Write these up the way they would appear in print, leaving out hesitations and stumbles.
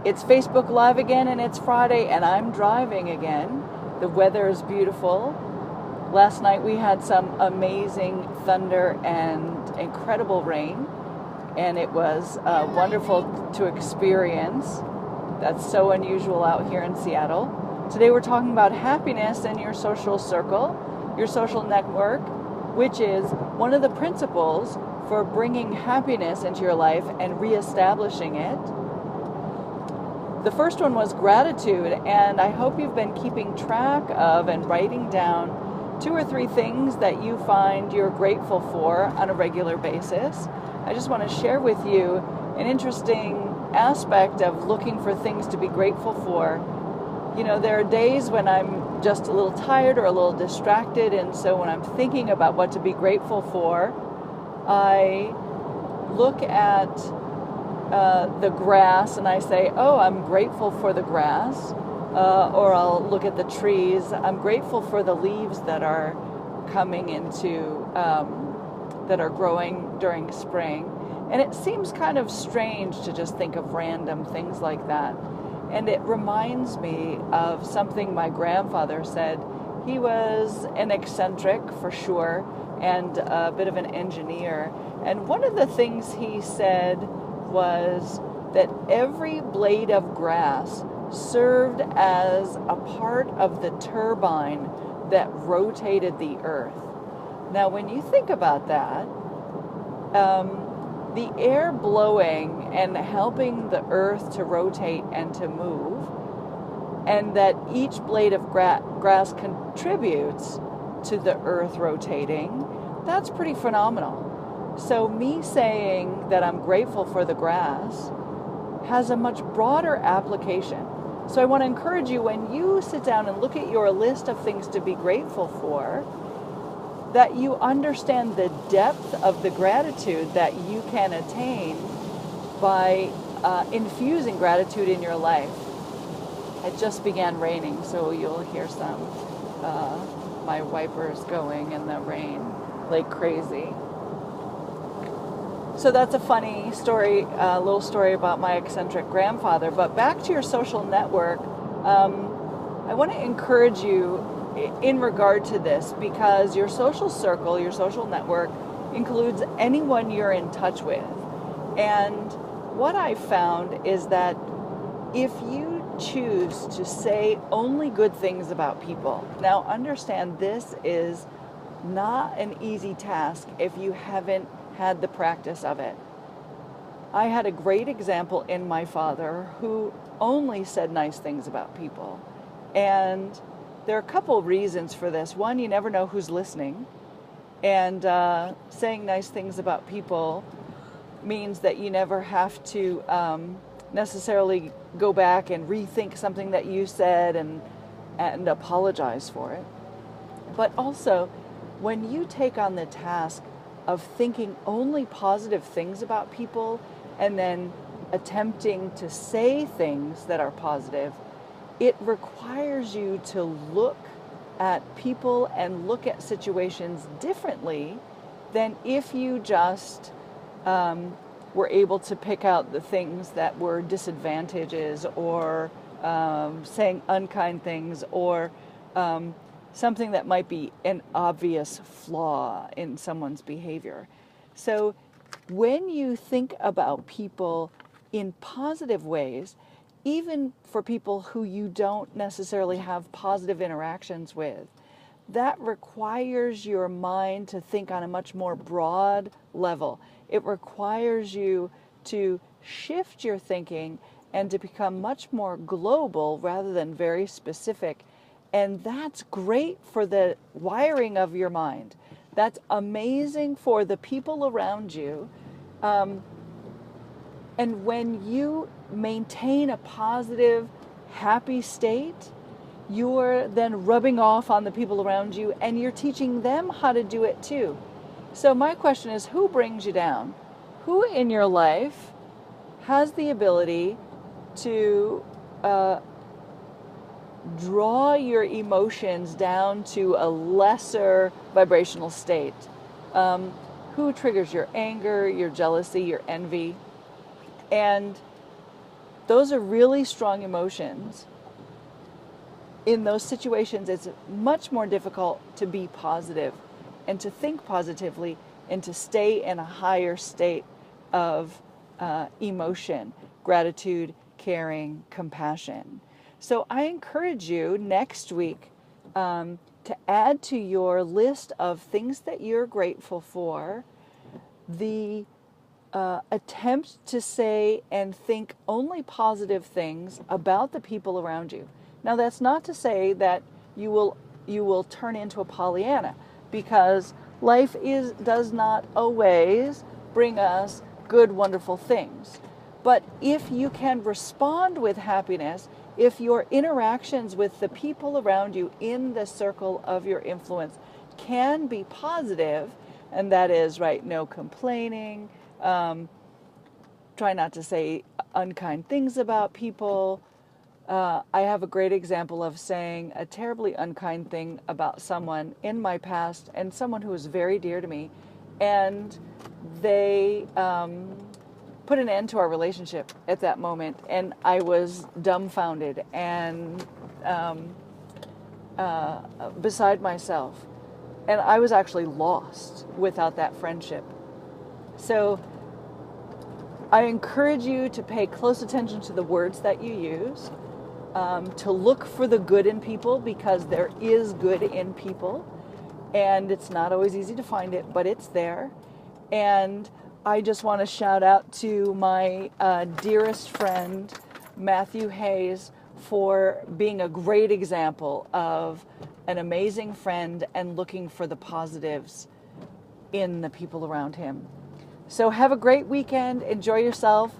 It's Facebook Live again, and it's Friday, and I'm driving again. The weather is beautiful. Last night we had some amazing thunder and incredible rain, and it was wonderful to experience. That's so unusual out here in Seattle. Today we're talking about happiness in your social circle, your social network, which is one of the principles for bringing happiness into your life and reestablishing it. The first one was gratitude, and I hope you've been keeping track of and writing down 2 or 3 things that you find you're grateful for on a regular basis. I just want to share with you an interesting aspect of looking for things to be grateful for. You know, there are days when I'm just a little tired or a little distracted, and so when I'm thinking about what to be grateful for, I look at the grass and I say, oh, I'm grateful for the grass, or I'll look at the trees. I'm grateful for the leaves that are coming into, that are growing during spring. And it seems kind of strange to just think of random things like that. And it reminds me of something my grandfather said. He was an eccentric for sure, and a bit of an engineer. And one of the things he said was that every blade of grass served as a part of the turbine that rotated the earth. Now, when you think about that, the air blowing and helping the earth to rotate and to move, and that each blade of grass contributes to the earth rotating, that's pretty phenomenal. So me saying that I'm grateful for the grass has a much broader application. So I want to encourage you, when you sit down and look at your list of things to be grateful for, that you understand the depth of the gratitude that you can attain by infusing gratitude in your life. It just began raining, so you'll hear some my wipers going in the rain like crazy. So that's a funny story, a little story about my eccentric grandfather. But back to your social network, I want to encourage you in regard to this, because your social circle, your social network, includes anyone you're in touch with. And what I found is that if you choose to say only good things about people, now understand this is not an easy task if you haven't had the practice of it. I had a great example in my father who only said nice things about people. And there are a couple reasons for this. One, you never know who's listening. And saying nice things about people means that you never have to necessarily go back and rethink something that you said and apologize for it. But also, when you take on the task of thinking only positive things about people and then attempting to say things that are positive, it requires you to look at people and look at situations differently than if you just were able to pick out the things that were disadvantages, or saying unkind things, or something that might be an obvious flaw in someone's behavior. So when you think about people in positive ways, even for people who you don't necessarily have positive interactions with, that requires your mind to think on a much more broad level. It requires you to shift your thinking and to become much more global rather than very specific. And that's great for the wiring of your mind. That's amazing for the people around you. And when you maintain a positive, happy state, you're then rubbing off on the people around you, and you're teaching them how to do it too. So my question is, who brings you down? Who in your life has the ability to draw your emotions down to a lesser vibrational state? Who triggers your anger, your jealousy, your envy? And those are really strong emotions. In those situations, it's much more difficult to be positive and to think positively and to stay in a higher state of emotion, gratitude, caring, compassion. So I encourage you next week to add to your list of things that you're grateful for the attempt to say and think only positive things about the people around you. Now, that's not to say that you will turn into a Pollyanna, because life does not always bring us good, wonderful things. But if you can respond with happiness, if your interactions with the people around you in the circle of your influence can be positive, and that is, right, no complaining, try not to say unkind things about people. I have a great example of saying a terribly unkind thing about someone in my past, and someone who was very dear to me, and they put an end to our relationship at that moment, and I was dumbfounded and beside myself, and I was actually lost without that friendship. So I encourage you to pay close attention to the words that you use, to look for the good in people, because there is good in people, and it's not always easy to find it, but it's there. And I just want to shout out to my dearest friend, Matthew Hayes, for being a great example of an amazing friend and looking for the positives in the people around him. So have a great weekend. Enjoy yourself.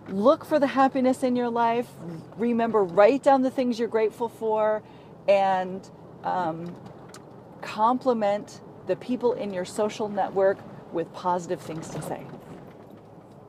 Look for the happiness in your life. Remember, write down the things you're grateful for, and compliment the people in your social network with positive things to say.